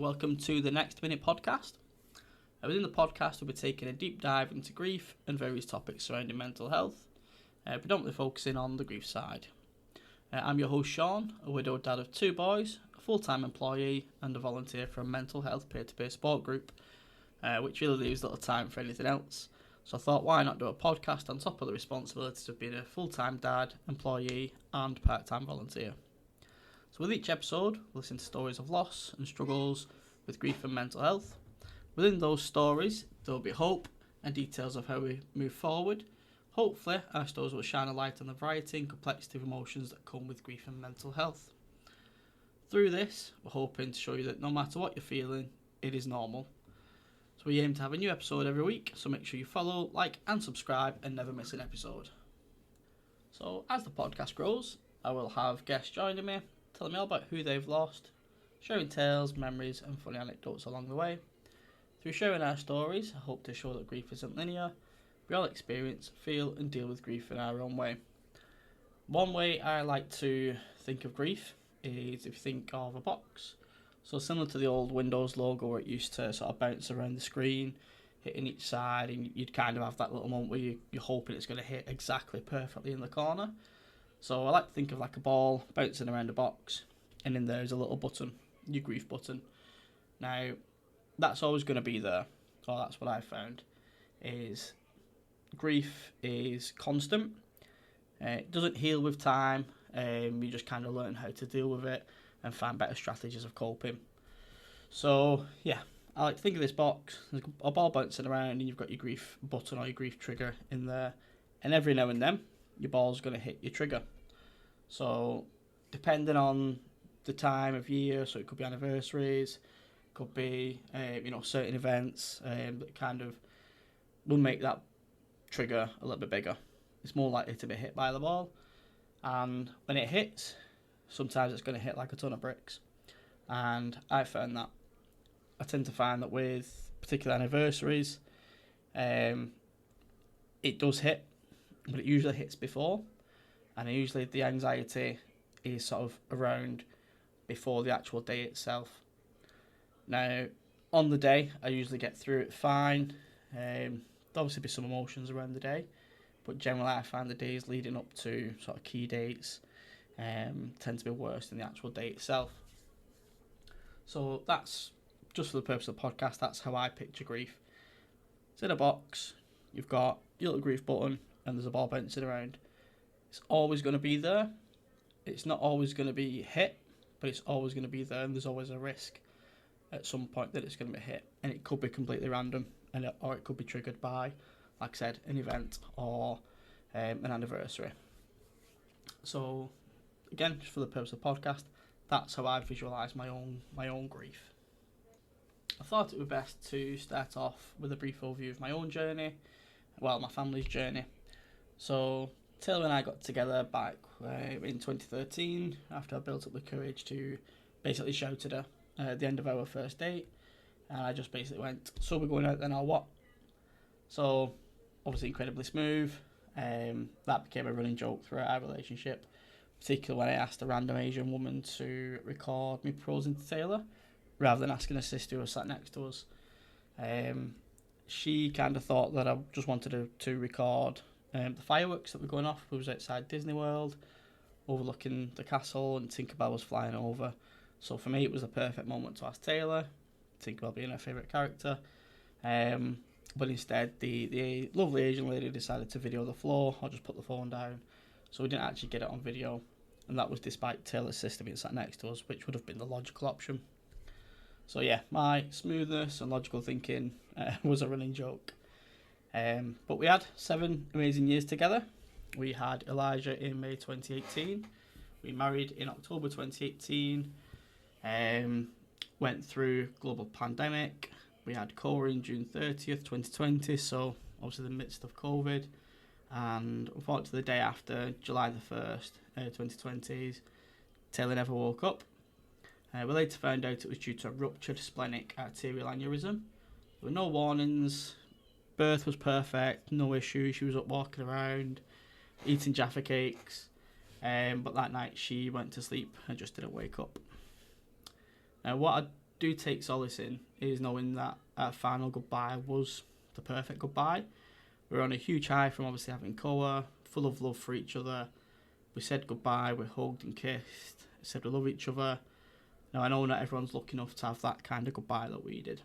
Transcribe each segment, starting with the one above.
welcome to the Next Minute podcast. Within the podcast, we'll be taking a deep dive into grief and various topics surrounding mental health, predominantly focusing on the grief side. I'm your host Sean, a widowed dad of 2 boys, a full-time employee and a volunteer for a mental health peer-to-peer support group, which really leaves little time for anything else. So I thought, why not do a podcast on top of the responsibilities of being a full-time dad, employee and part-time volunteer. So with each episode, we'll listen to stories of loss and struggles with grief and mental health. Within those stories, there will be hope and details of how we move forward. Hopefully, our stories will shine a light on the variety and complexity of emotions that come with grief and mental health. Through this, we're hoping to show you that no matter what you're feeling, it is normal. So we aim to have a new episode every week, so make sure you follow, like and subscribe and never miss an episode. So as the podcast grows, I will have guests joining me, telling me all about who they've lost, sharing tales, memories and funny anecdotes along the way. Through sharing our stories, I hope to show that grief isn't linear. We all experience, feel and deal with grief in our own way. One way I like to think of grief is if you think of a box. So similar to the old Windows logo where it used to sort of bounce around the screen, hitting each side, and you'd kind of have that little moment where you're hoping it's going to hit exactly perfectly in the corner. So I like to think of like a ball bouncing around a box, and in there is a little button, your grief button. Now, that's always going to be there. So that's what I found, is grief is constant. It doesn't heal with time. You just kind of learn how to deal with it and find better strategies of coping. So yeah, I like to think of this box. There's a ball bouncing around and you've got your grief button or your grief trigger in there. And every now and then, your ball's going to hit your trigger. So depending on the time of year, so it could be anniversaries, could be certain events that kind of will make that trigger a little bit bigger. It's more likely to be hit by the ball, and when it hits, sometimes it's going to hit like a ton of bricks. And I tend to find that with particular anniversaries, it does hit, but it usually hits before, and usually the anxiety is sort of around before the actual day itself. Now, on the day, I usually get through it fine. There'll obviously be some emotions around the day, but generally I find the days leading up to sort of key dates tend to be worse than the actual day itself. So that's just for the purpose of the podcast. That's how I picture grief. It's in a box. You've got your little grief button and there's a ball bouncing around. It's always going to be there. It's not always going to be hit, but it's always going to be there, and there's always a risk at some point that it's going to be hit, and it could be completely random, or it could be triggered by, like I said, an event or an anniversary. So again, just for the purpose of the podcast, that's how I visualise my own grief. I thought it would be best to start off with a brief overview of my own journey, my family's journey. So Taylor and I got together back in 2013 after I built up the courage to basically shout at her at the end of our first date, and I just basically went, "So we're going out then, or what?" So obviously incredibly smooth. That became a running joke throughout our relationship, particularly when I asked a random Asian woman to record me proposing to Taylor rather than asking her sister who was sat next to us. She kind of thought that I just wanted to record the fireworks that were going off. We was outside Disney World, overlooking the castle, and Tinkerbell was flying over. So for me, it was a perfect moment to ask Taylor, Tinkerbell being her favourite character. But instead, the lovely Asian lady decided to video the floor. I'll just put the phone down. So we didn't actually get it on video. And that was despite Taylor's sister being sat next to us, which would have been the logical option. So yeah, my smoothness and logical thinking was a running joke. But we had 7 amazing years together. We had Elijah in May 2018. We married in October 2018. Went through global pandemic. We had Cora in June 30th, 2020, so obviously the midst of COVID. And unfortunately the day after, July the 1st, 2020, Taylor never woke up. We later found out it was due to a ruptured splenic arterial aneurysm. There were no warnings. Birth was perfect, no issue. She was up walking around, eating Jaffa cakes. But that night she went to sleep and just didn't wake up. Now what I do take solace in is knowing that our final goodbye was the perfect goodbye. We were on a huge high from obviously having Koa, full of love for each other. We said goodbye, we hugged and kissed, said we love each other. Now I know not everyone's lucky enough to have that kind of goodbye that we did.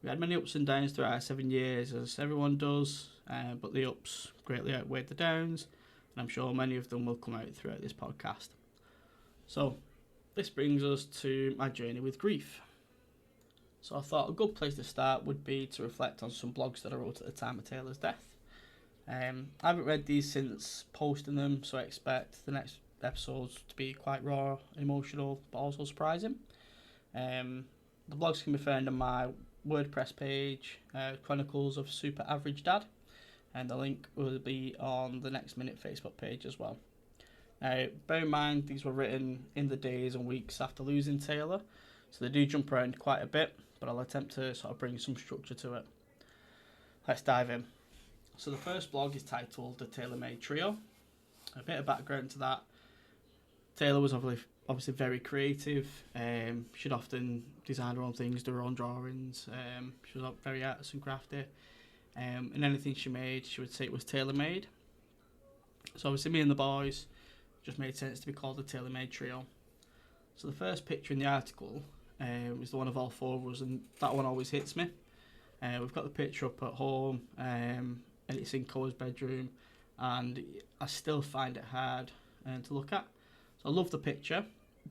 We had many ups and downs throughout our 7 years, as everyone does, but the ups greatly outweighed the downs, and I'm sure many of them will come out throughout this podcast. So, this brings us to my journey with grief. So I thought a good place to start would be to reflect on some blogs that I wrote at the time of Taylor's death. I haven't read these since posting them, so I expect the next episodes to be quite raw, emotional, but also surprising. The blogs can be found on my WordPress page, Chronicles of Super Average Dad, and the link will be on the Next Minute Facebook page as well. Now, bear in mind, these were written in the days and weeks after losing Taylor, so they do jump around quite a bit, but I'll attempt to sort of bring some structure to it. Let's dive in. So the first blog is titled The Taylor Made Trio. A bit of background to that. Taylor was obviously very creative. She'd often design her own things, do her own drawings. She was very arts and crafty. And anything she made, she would say it was tailor-made. So obviously me and the boys just made sense to be called the Taylor Made Trio. So the first picture in the article is the one of all four of us, and that one always hits me. We've got the picture up at home, and it's in Koa's bedroom, and I still find it hard to look at. So I love the picture,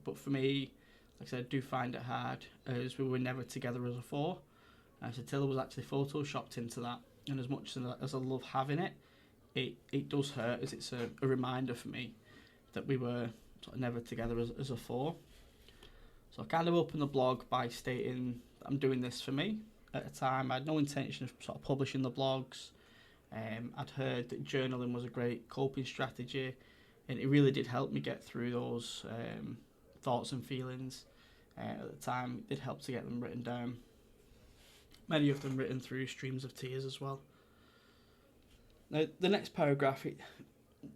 but for me, like I said, I do find it hard as we were never together as a four. So Taylor was actually photoshopped into that, and as much as I love having it, it does hurt, as it's a reminder for me that we were sort of never together as a four. So I kind of opened the blog by stating that I'm doing this for me. At the time, I had no intention of sort of publishing the blogs. I'd heard that journaling was a great coping strategy, and it really did help me get through those thoughts and feelings. At the time, it did help to get them written down. Many of them written through streams of tears as well. Now, the next paragraph,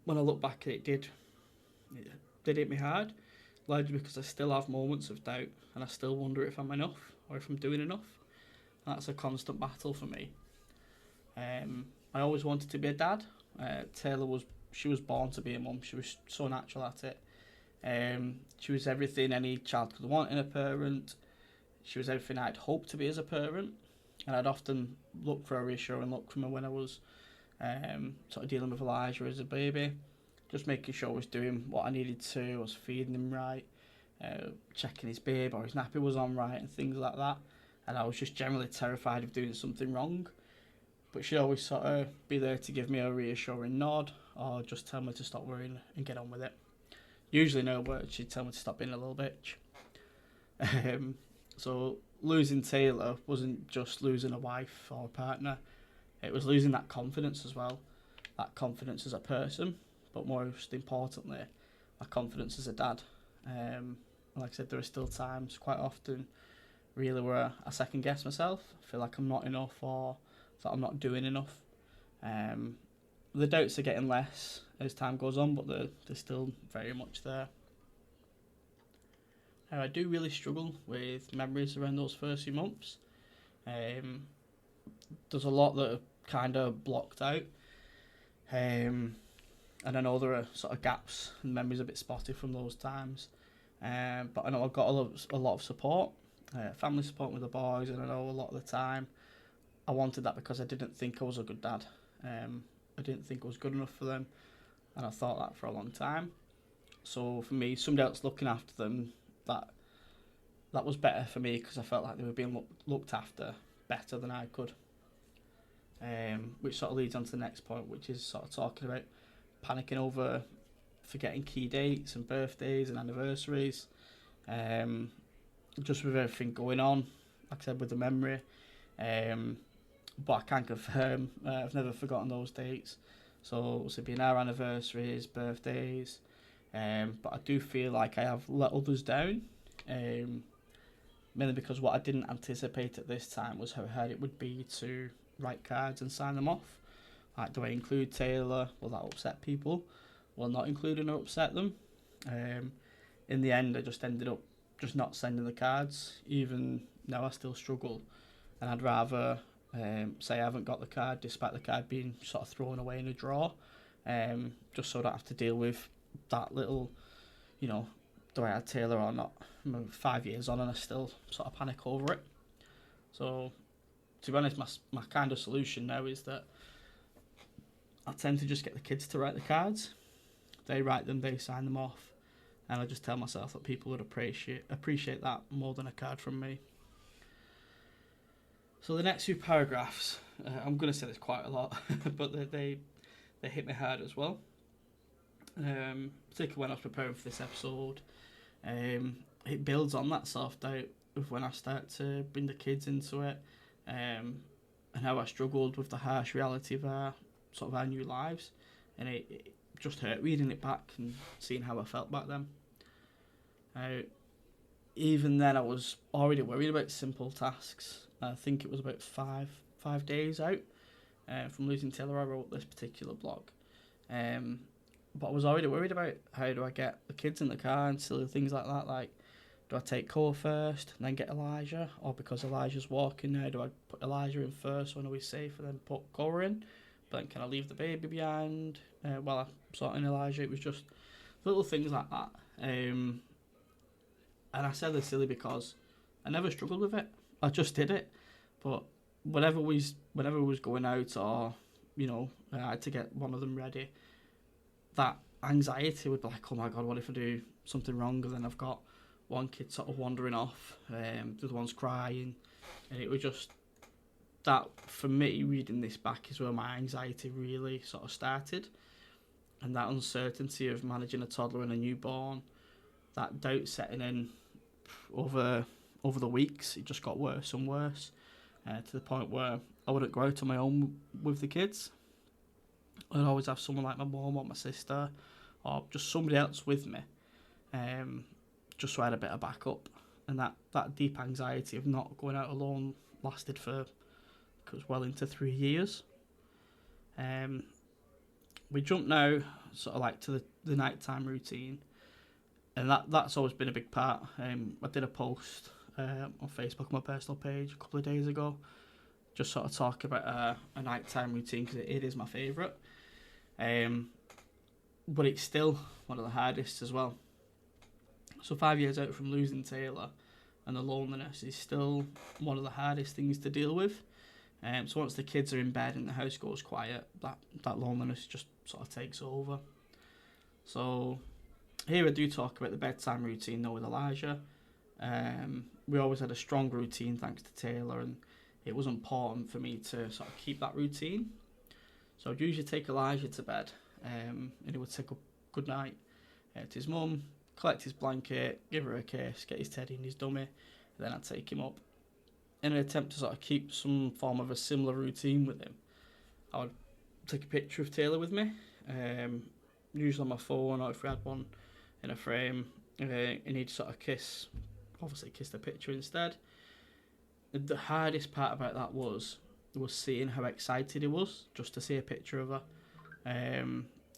when I look back at it, did hit me hard, largely because I still have moments of doubt, and I still wonder if I'm enough or if I'm doing enough. And that's a constant battle for me. I always wanted to be a dad. Taylor was born to be a mum. She was so natural at it. She was everything any child could want in a parent. She was everything I'd hoped to be as a parent, and I'd often look for a reassuring look from her when I was sort of dealing with Elijah as a baby, just making sure I was doing what I needed to. I was feeding him right, checking his bib or his nappy was on right, and things like that. And I was just generally terrified of doing something wrong. But she'd always sort of be there to give me a reassuring nod, or just tell me to stop worrying and get on with it. Usually no words, she'd tell me to stop being a little bitch. So losing Taylor wasn't just losing a wife or a partner, it was losing that confidence as well. That confidence as a person, but most importantly, my confidence as a dad. Like I said, there are still times, quite often, really, where I second guess myself. I feel like I'm not enough, or that I'm not doing enough. The doubts are getting less as time goes on, but they're still very much there. I do really struggle with memories around those first few months. There's a lot that are kind of blocked out. And I know there are sort of gaps and memories a bit spotty from those times. But I know I've got a lot of support, family support with the boys, and I know a lot of the time I wanted that because I didn't think I was a good dad. I didn't think I was good enough for them, and I thought that for a long time. So for me, somebody else looking after them, that was better for me, because I felt like they were being looked after better than I could. Which sort of leads on to the next point, which is sort of talking about panicking over forgetting key dates and birthdays and anniversaries. Just with everything going on, like I said, with the memory. But I can confirm I've never forgotten those dates. So it'll be our anniversaries, birthdays. But I do feel like I have let others down. Mainly because what I didn't anticipate at this time was how hard it would be to write cards and sign them off. Like, do I include Taylor? Will that upset people? Will not including her upset them? In the end, I just ended up just not sending the cards. Even now I still struggle, and I'd rather say I haven't got the card despite the card being sort of thrown away in a drawer, just so I don't have to deal with that little, do I add Taylor or not? I'm 5 years on and I still sort of panic over it. So to be honest, my kind of solution now is that I tend to just get the kids to write the cards. They write them, they sign them off, and I just tell myself that people would appreciate that more than a card from me. So the next few paragraphs, I'm going to say this quite a lot, but they hit me hard as well. Particularly when I was preparing for this episode, it builds on that self-doubt of when I start to bring the kids into it, and how I struggled with the harsh reality of our new lives, and it just hurt reading it back and seeing how I felt back then. Even then I was already worried about simple tasks. I think it was about five days out from losing Taylor I wrote this particular blog. But I was already worried about how do I get the kids in the car and silly things like that, like do I take Cole first and then get Elijah, or because Elijah's walking now, do I put Elijah in first so I know he's safe and then put Cole in, but then can I leave the baby behind while I'm sorting Elijah? It was just little things like that. And I said this silly because I never struggled with it. I just did it. But whenever we was going out, or I had to get one of them ready, that anxiety would be like, oh my god, what if I do something wrong? And then I've got one kid sort of wandering off, the other one's crying, and it was just that, for me, reading this back is where my anxiety really sort of started, and that uncertainty of managing a toddler and a newborn, that doubt setting in over the weeks, it just got worse and worse, to the point where I wouldn't go out on my own with the kids. I'd always have someone like my mum or my sister, or just somebody else with me, just so I had a bit of backup. And that deep anxiety of not going out alone lasted for well into 3 years. We jump now sort of like to the nighttime routine, and that's always been a big part. I did a post on Facebook on my personal page a couple of days ago, just sort of talk about a nighttime routine because it is my favourite. But it's still one of the hardest as well. So 5 years out from losing Taylor, and the loneliness is still one of the hardest things to deal with. So once the kids are in bed and the house goes quiet, that loneliness just sort of takes over. So here I do talk about the bedtime routine though with Elijah. We always had a strong routine thanks to Taylor, and it was important for me to sort of keep that routine. So I'd usually take Elijah to bed, and he would say good night to his mum, collect his blanket, give her a kiss, get his teddy and his dummy, and then I'd take him up. In an attempt to sort of keep some form of a similar routine with him, I would take a picture of Taylor with me, usually on my phone, or if we had one in a frame, and he'd sort of kiss the picture instead. The hardest part about that was seeing how excited he was just to see a picture of her.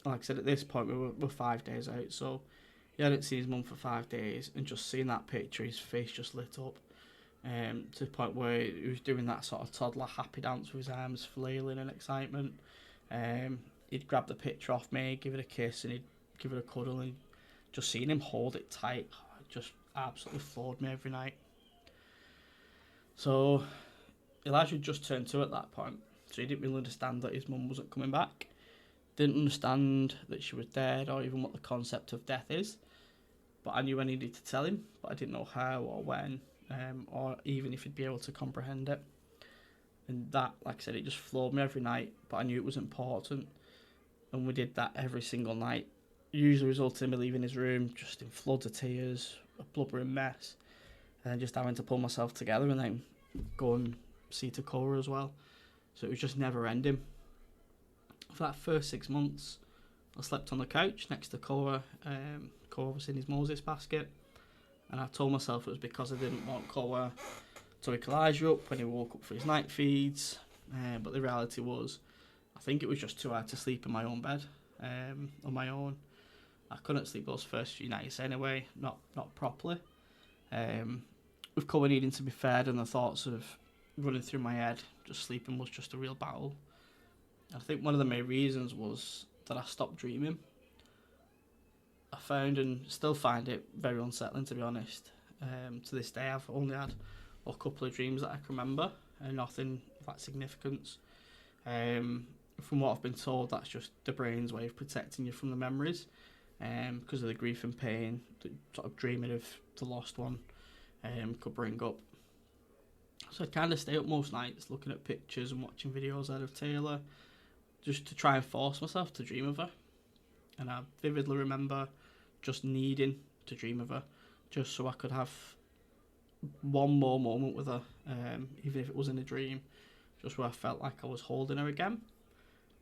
Like I said, at this point we're 5 days out, so he hadn't seen his mum for 5 days, and just seeing that picture, his face just lit up, to the point where he was doing that sort of toddler happy dance with his arms flailing in excitement. He'd grab the picture off me, give it a kiss, and he'd give it a cuddle, and just seeing him hold it tight just absolutely floored me every night. So Elijah just turned 2 at that point, so he didn't really understand that his mum wasn't coming back, didn't understand that she was dead, or even what the concept of death is. But I knew I needed to tell him, but I didn't know how or when, or even if he'd be able to comprehend it. And that, like I said, it just floored me every night, but I knew it was important, and we did that every single night, usually resulting in me leaving his room just in floods of tears, a blubbering mess, and then just having to pull myself together and then go and see to Cora as well. So it was just never ending. For that first 6 months, I slept on the couch next to Cora. Cora was in his Moses basket, and I told myself it was because I didn't want Cora to wake Elijah up when he woke up for his night feeds. But the reality was, I think it was just too hard to sleep in my own bed on my own. I couldn't sleep those first few nights anyway, not properly. With Chloe needing to be fed and the thoughts of running through my head, just sleeping was just a real battle. I think one of the main reasons was that I stopped dreaming. I found and still find it very unsettling, to be honest. To this day, I've only had a couple of dreams that I can remember, and nothing of that significance. From what I've been told, that's just the brain's way of protecting you from the memories, because of the grief and pain that sort of dreaming of the lost one could bring up. So I'd kind of stay up most nights looking at pictures and watching videos out of Taylor, just to try and force myself to dream of her. And I vividly remember just needing to dream of her, just so I could have one more moment with her, even if it was in a dream, just where I felt like I was holding her again.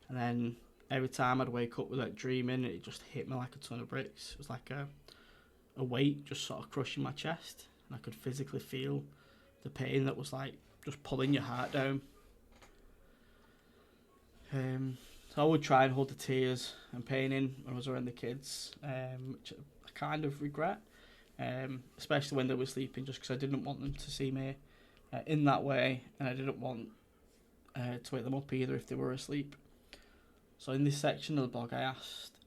And then every time I'd wake up without dreaming, it just hit me like a ton of bricks. It was like a weight just sort of crushing my chest, and I could physically feel the pain that was like just pulling your heart down. So I would try and hold the tears and pain in when I was around the kids, which I kind of regret, especially when they were sleeping, just because I didn't want them to see me in that way, and I didn't want to wake them up either if they were asleep. So in this section of the blog, I asked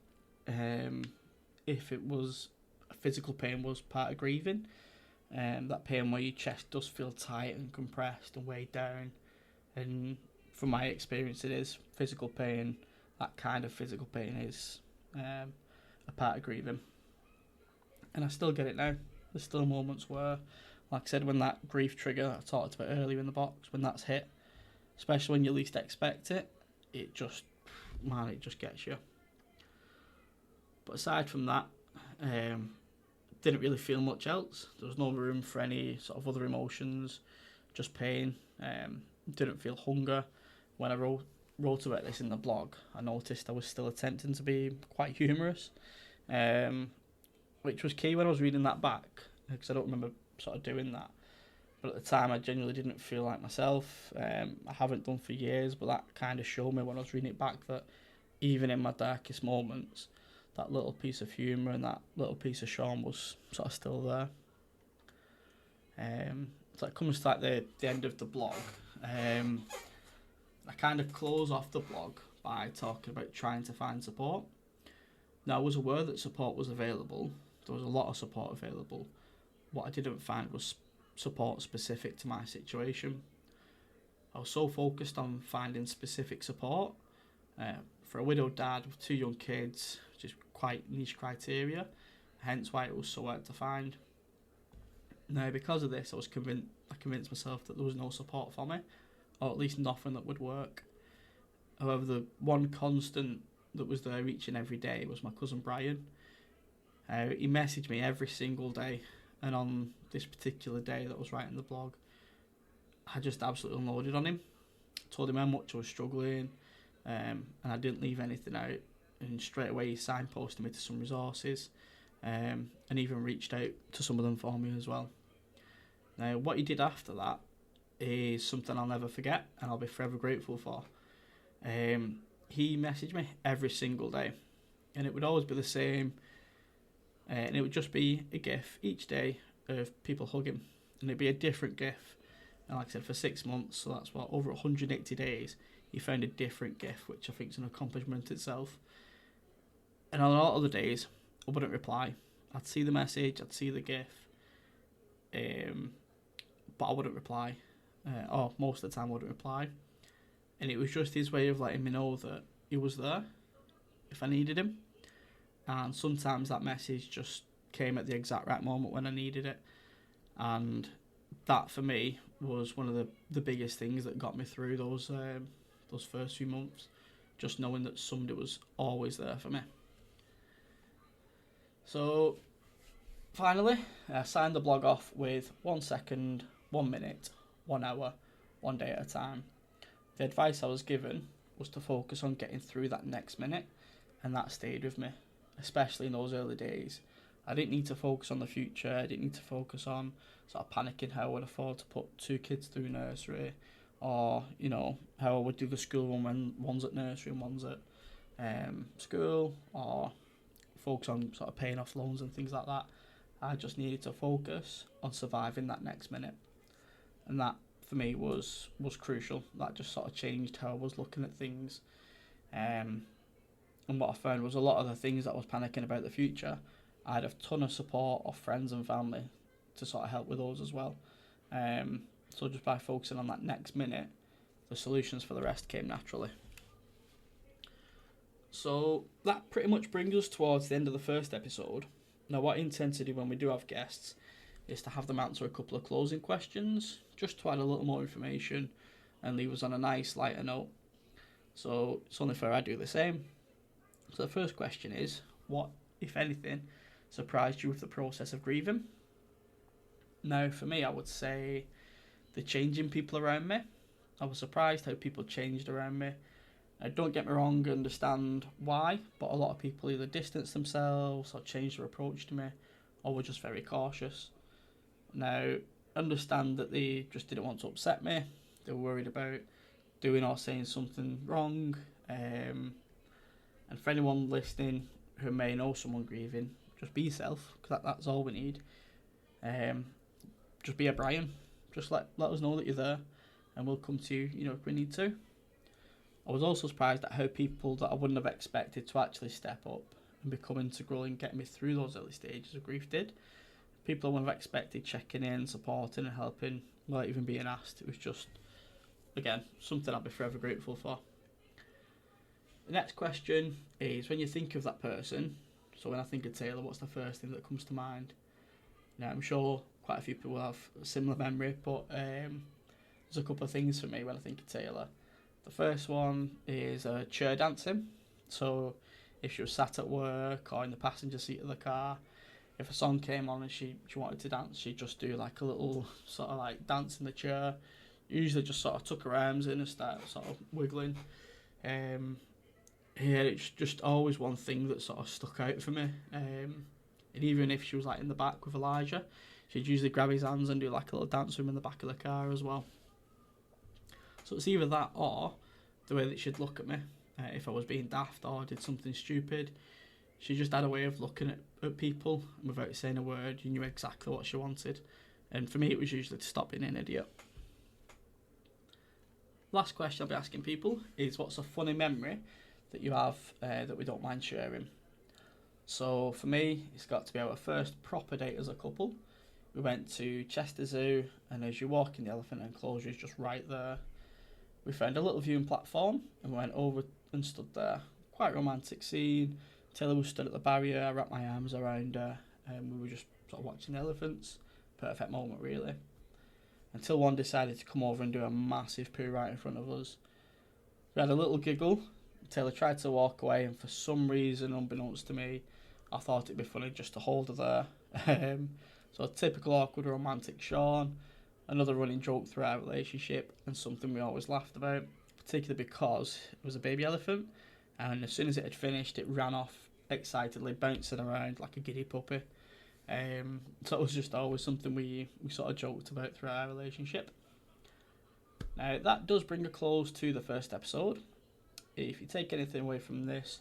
if it was physical pain was part of grieving, that pain where your chest does feel tight and compressed and weighed down. And from my experience, it is physical pain. That kind of physical pain is a part of grieving. And I still get it now. There's still moments where, like I said, when that grief trigger I talked about earlier in the box, when that's hit, especially when you least expect it, it just gets you. But aside from that, didn't really feel much else. There was no room for any sort of other emotions, just pain. Didn't feel hunger. When I wrote about this in the blog, I noticed I was still attempting to be quite humorous, which was key when I was reading that back, because I don't remember sort of doing that. But at the time, I genuinely didn't feel like myself. I haven't done for years, but that kind of showed me when I was reading it back that even in my darkest moments, that little piece of humour and that little piece of charm was sort of still there. So it comes to like the end of the blog. I kind of close off the blog by talking about trying to find support. Now, I was aware that support was available. There was a lot of support available. What I didn't find was support specific to my situation. I was so focused on finding specific support for a widowed dad with 2 young kids, which is quite niche criteria, hence why it was so hard to find. Now, because of this, I convinced myself that there was no support for me, or at least nothing that would work. However, the one constant that was there each and every day was my cousin Brian. He messaged me every single day, and on this particular day that I was writing the blog, I just absolutely unloaded on him. Told him how much I was struggling, and I didn't leave anything out. And straight away he signposted me to some resources, and even reached out to some of them for me as well. Now, what he did after that is something I'll never forget, and I'll be forever grateful for. He messaged me every single day, and it would always be the same, and it would just be a gif each day of people hugging, and it'd be a different gif. And like I said, for 6 months, so that's what, over 180 days, he found a different gif, which I think is an accomplishment itself. And on a lot of the days, I wouldn't reply. I'd see the message, I'd see the gif, but I wouldn't reply. Or most of the time I wouldn't reply. And it was just his way of letting me know that he was there if I needed him. And sometimes that message just came at the exact right moment when I needed it. And that for me was one of the biggest things that got me through those first few months. Just knowing that somebody was always there for me. So finally, I signed the blog off with 1 second, 1 minute, 1 hour, 1 day at a time. The advice I was given was to focus on getting through that next minute, and that stayed with me, especially in those early days. I didn't need to focus on the future. I didn't need to focus on sort of panicking how I would afford to put 2 kids through nursery, or, you know, how I would do the school run when one's at nursery and one's at school, or focus on sort of paying off loans and things like that. I just needed to focus on surviving that next minute. And that, for me, was crucial. That just sort of changed how I was looking at things. And what I found was a lot of the things that I was panicking about the future, I had a ton of support of friends and family to sort of help with those as well. So just by focusing on that next minute, the solutions for the rest came naturally. So that pretty much brings us towards the end of the first episode. Now, what I intend to do when we do have guests is to have them answer a couple of closing questions, just to add a little more information and leave us on a nice, lighter note. So it's only fair I do the same. So the first question is, what, if anything, surprised you with the process of grieving? Now, for me, I would say the changing people around me. I was surprised how people changed around me. Now, don't get me wrong, I understand why, but a lot of people either distanced themselves or changed their approach to me, or were just very cautious. Now, understand that they just didn't want to upset me. They were worried about doing or saying something wrong. And for anyone listening who may know someone grieving, just be yourself, because that's all we need. Just be a Brian. Just let us know that you're there, and we'll come to you, if we need to. I was also surprised at how people that I wouldn't have expected to actually step up and become integral in getting me through those early stages of grief did. People I wouldn't have expected checking in, supporting and helping without even being asked. It was just, again, something I'll be forever grateful for. The next question is, when you think of that person, so when I think of Taylor, what's the first thing that comes to mind? Now, I'm sure quite a few people have a similar memory, but there's a couple of things for me when I think of Taylor. The first one is chair dancing. So if she was sat at work or in the passenger seat of the car, if a song came on and she wanted to dance, she'd just do like a little sort of like dance in the chair. Usually just sort of tuck her arms in and start sort of wiggling. It's just always one thing that sort of stuck out for me. And even if she was like in the back with Elijah, she'd usually grab his hands and do like a little dance with him in the back of the car as well. So it's either that or the way that she'd look at me. If I was being daft or did something stupid, she just had a way of looking at people, and without saying a word, you knew exactly what she wanted. And for me, it was usually to stop being an idiot. Last question I'll be asking people is, what's a funny memory that you have that we don't mind sharing? So for me, it's got to be our first proper date as a couple. We went to Chester Zoo, and as you walk in, the elephant enclosure is just right there. We found a little viewing platform and went over and stood there. Quite a romantic scene. Taylor was stood at the barrier, I wrapped my arms around her, and we were just sort of watching the elephants. Perfect moment, really. Until one decided to come over and do a massive poo right in front of us. We had a little giggle. Taylor tried to walk away, and for some reason, unbeknownst to me, I thought it'd be funny just to hold her there. So a typical awkward romantic Sean. Another running joke through our relationship, and something we always laughed about, particularly because it was a baby elephant, and as soon as it had finished, it ran off excitedly, bouncing around like a giddy puppy. So it was just always something we sort of joked about throughout our relationship. Now, that does bring a close to the first episode. If you take anything away from this,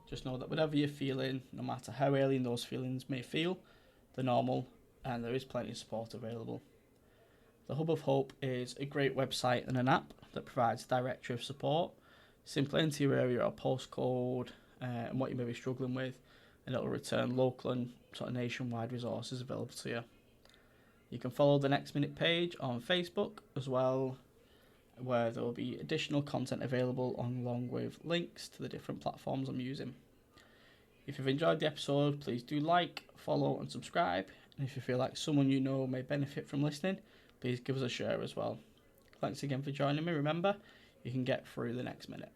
just know that whatever you're feeling, no matter how alien those feelings may feel, they're normal, and there is plenty of support available. The Hub of Hope is a great website and an app that provides a directory of support. Simply enter your area or postcode and what you may be struggling with, and it will return local and sort of nationwide resources available to you. You can follow the Next Minute page on Facebook as well, where there will be additional content available along with links to the different platforms I'm using. If you've enjoyed the episode, please do like, follow and subscribe. And if you feel like someone you know may benefit from listening, please give us a share as well. Thanks again for joining me. Remember, you can get through the next minute.